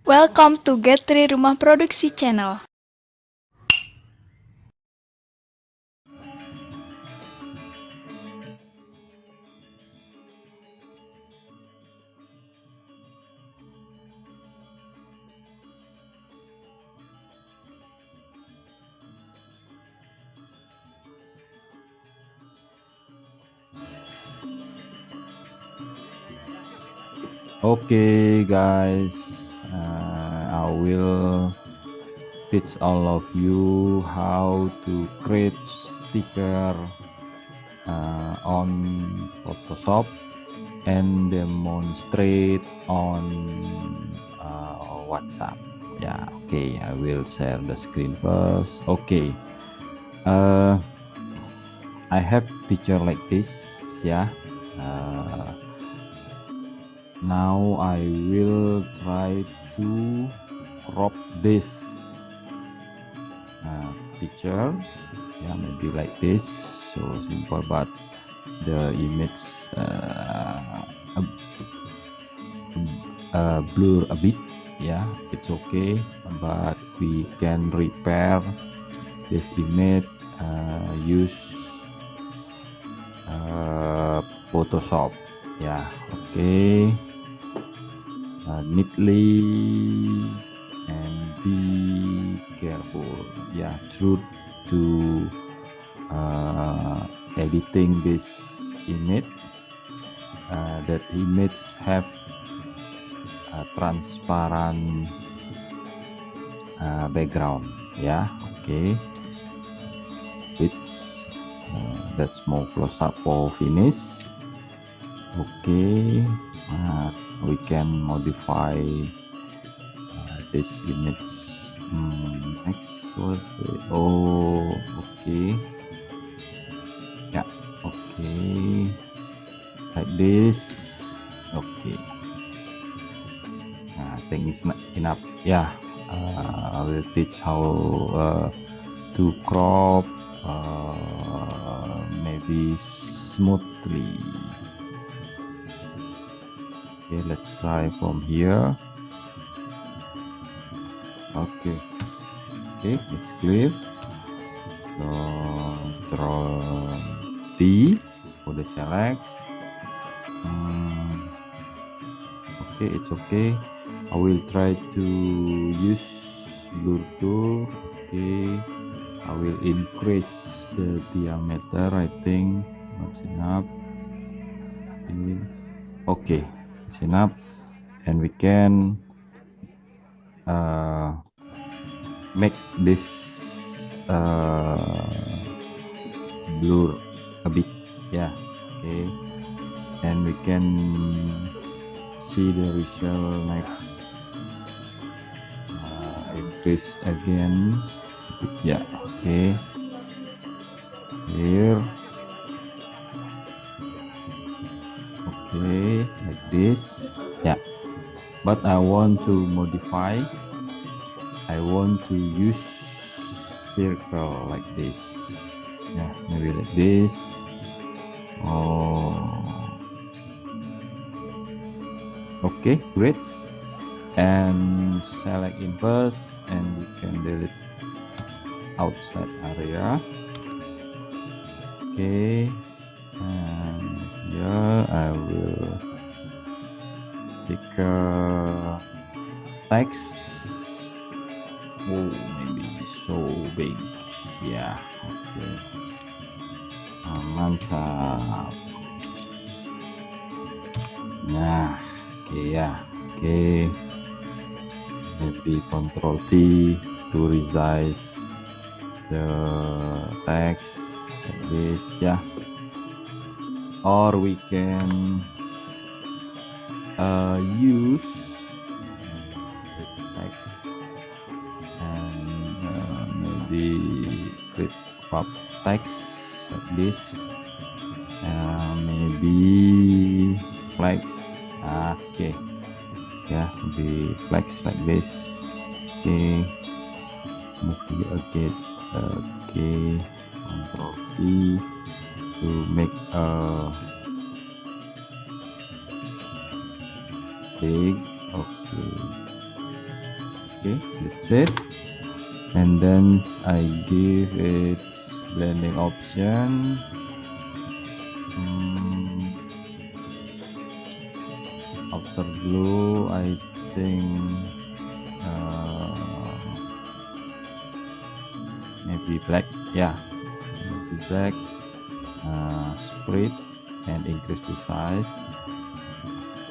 Welcome to Get3 Rumah Produksi Channel. Okay, guys, I will teach all of you how to create sticker on Photoshop and demonstrate on WhatsApp. Yeah, okay, I will share the screen first. Okay, I have picture like this. Yeah. Now I will try to crop this picture, yeah, maybe like this. So simple, but the image blur a bit. Yeah, it's okay, but we can repair this image use Photoshop. Yeah, okay. Neatly and be careful. Yeah, truth to editing this image. That image have a transparent background. Yeah, okay. It's that's more close up for finish. Okay. We can modify this image. Next was okay. Yeah, okay, like this. Okay, I think it's not enough. Yeah, I will teach how to crop maybe smoothly. Okay, let's try from here. Okay, it's clear. Control D for the select. Okay, it's okay. I will try to use blur tool. Okay, I will increase the diameter. I think that's enough. Okay, it's enough, and we can make this blur a bit. Yeah, okay, and we can see the result next. Increase again. Yeah, okay, here. Okay, like this. Yeah, but I want to modify. I want to use circle like this. Yeah, maybe like this. Okay, great. And select inverse, and we can delete outside area. Okay, and here I will take text. Maybe so big. Yeah, okay. Mantap. Nah, okay, yeah, okay. Maybe Control T to resize the text like this. Yeah, or we can use text and maybe click crop text like this. Maybe flex. Okay, yeah, the flex like this. Okay, move here again. Okay, Control C to make a big. Okay, Okay, that's it. And then I give it blending option. Outer blue, I think maybe black. Yeah, maybe black. Spread and increase the size.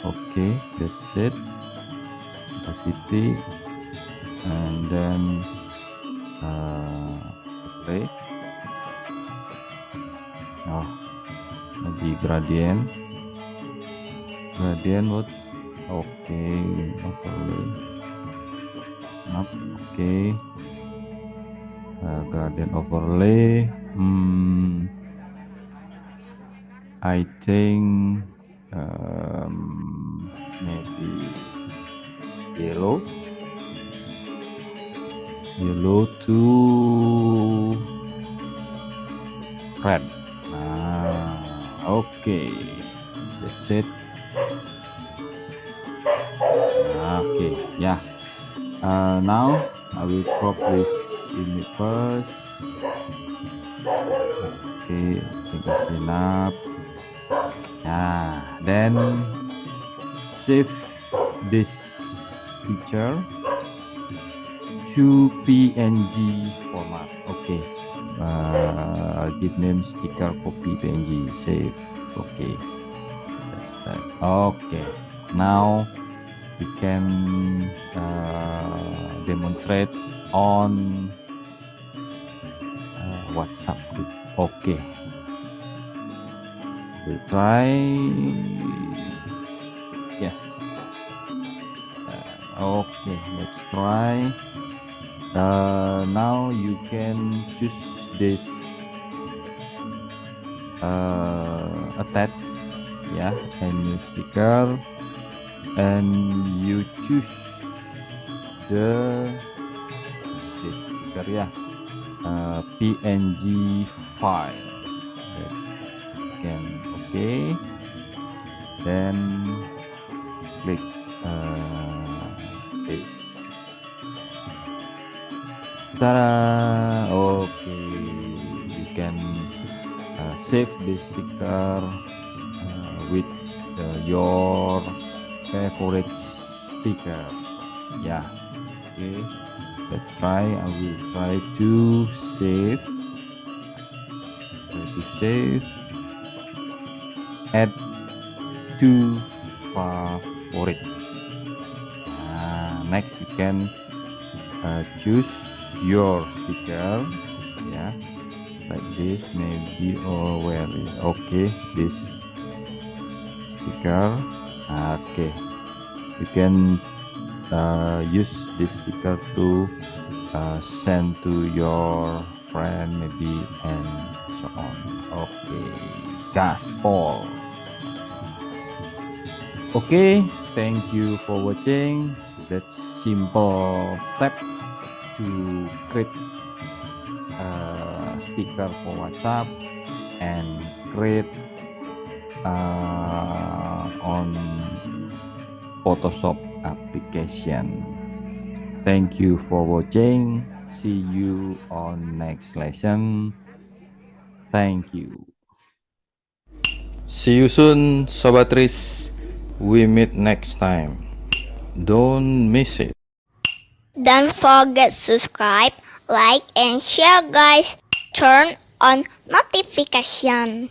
Okay, that's it. Opacity, and then play. Oh, maybe gradient. What? Okay, overlay. Map. Okay. Gradient overlay. I think maybe yellow to red. Okay, that's it. Okay, yeah. Now I will crop this image first. Okay, I think that's enough. Yeah, then save this picture to PNG format. Okay, I'll give name sticker copy PNG. Save. Okay, that's that. Okay, now we can demonstrate on WhatsApp group. Okay, we'll try. Yes. Okay, let's try. Now you can choose this attach, yeah, a new sticker, and you choose this sticker, yeah, PNG file. Can okay, then click this. Ta-da! Okay, you can save this sticker with your favorite sticker. Yeah. Okay, let's try. I will try to save. Add to favorite. Next you can choose your sticker, yeah, like this maybe, or where is okay, this sticker. Okay, you can use this sticker to send to your friend maybe, and so on. Okay, that's all. Okay, thank you for watching. That's simple step to create a sticker for WhatsApp and create on Photoshop application. Thank you for watching. See you on next lesson. Thank you. See you soon, Sobat Riz. We meet next time. Don't miss it. Don't forget subscribe, like, and share, guys. Turn on notification.